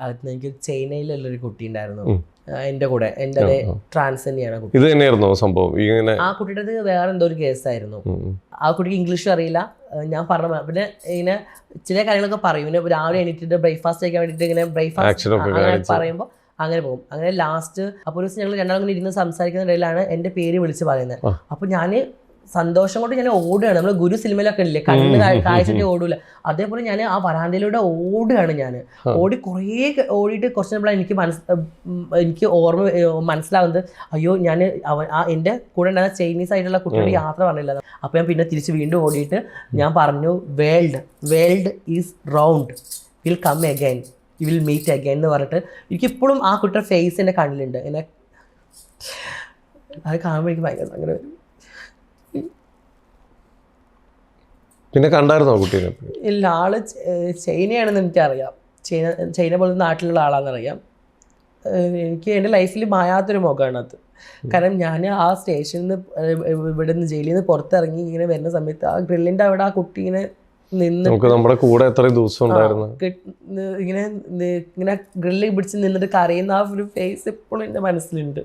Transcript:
അകത്ത് എനിക്ക് ചൈനയിലുള്ളൊരു കുട്ടി ഉണ്ടായിരുന്നു എൻ്റെ കൂടെ, എൻ്റെ ട്രാൻസ് തന്നെയാണ് കുട്ടി. ഇത് തന്നെയായിരുന്നോ സംഭവം? ഇങ്ങനെ ആ കുട്ടിയുടെ വേറെ എന്തോ ഒരു കേസായിരുന്നു. ആ കുട്ടിക്ക് ഇംഗ്ലീഷും അറിയില്ല. ഞാൻ പറഞ്ഞ പിന്നെ ഇങ്ങനെ ചില കാര്യങ്ങളൊക്കെ പറയും. പിന്നെ രാവിലെ എണീറ്റിട്ട് ബ്രേക്ക്ഫാസ്റ്റ് കഴിക്കാൻ വേണ്ടിയിട്ട് ഇങ്ങനെ ബ്രേക്ക്ഫാസ്റ്റ് അങ്ങനെ പറയുമ്പോൾ അങ്ങനെ പോകും. അങ്ങനെ ലാസ്റ്റ് അപ്പോൾ ഒരു ദിവസം ഞങ്ങൾ രണ്ടാളും ഇങ്ങനെ ഇരുന്ന് സംസാരിക്കുന്ന ഇടയിലാണ് എൻ്റെ പേര് വിളിച്ച് പറയുന്നത്. അപ്പോൾ ഞാൻ സന്തോഷം കൊണ്ട് ഞാൻ ഓടുകയാണ്. നമ്മൾ ഗുരു സിനിമയിലൊക്കെ ഇല്ലേ, കണ്ണ് കാഴ്ച ഓടൂല, അതേപോലെ ഞാൻ ആ വരാന്തയിലൂടെ ഓടുകയാണ്. ഞാൻ ഓടിയിട്ട് കുറച്ച് നമ്മളാണ് എനിക്ക് മനസ്സിലാവുന്നത്, അയ്യോ ഞാൻ എൻ്റെ കൂടെ ഉണ്ടായിരുന്ന ചൈനീസ് ആയിട്ടുള്ള കുട്ടിയുടെ യാത്ര പറഞ്ഞില്ല. അപ്പോൾ ഞാൻ പിന്നെ തിരിച്ച് വീണ്ടും ഓടിയിട്ട് ഞാൻ പറഞ്ഞു, world is round, will come again, you will meet again എന്ന് പറഞ്ഞിട്ട് എനിക്കിപ്പോഴും ആ കുട്ടിയുടെ ഫേസ് എൻ്റെ കണ്ണിലുണ്ട്. എന്നെ അത് കാണുമ്പോൾ എനിക്ക് ഭയങ്കര സങ്കടം വരും. പിന്നെ കണ്ടായിരുന്നോ കുട്ടീനെ? ഇല്ല, ആള് ചൈനയാണെന്ന് എനിക്കറിയാം. ചൈന പോലത്തെ നാട്ടിലുള്ള ആളാണെന്നറിയാം. എനിക്ക് എൻ്റെ ലൈഫിൽ മായാത്തൊരു മുഖമാണ് അത്. കാരണം ഞാൻ ആ സ്റ്റേഷനിൽ നിന്ന് ഇവിടെ നിന്ന് ജയിലിൽ നിന്ന് പുറത്തിറങ്ങി ഇങ്ങനെ വരുന്ന സമയത്ത് ആ ഗ്രില്ലിൻ്റെ അവിടെ ആ കുട്ടി ഇങ്ങനെ നിന്ന് നമ്മുടെ കൂടെ എത്ര ദിവസം ഉണ്ടായിരുന്നു ഇങ്ങനെ ഗ്രില്ല് പിടിച്ച് നിന്നിട്ട് കരയുന്ന ആ ഒരു ഫേസ് എപ്പോഴും എൻ്റെ മനസ്സിലുണ്ട്.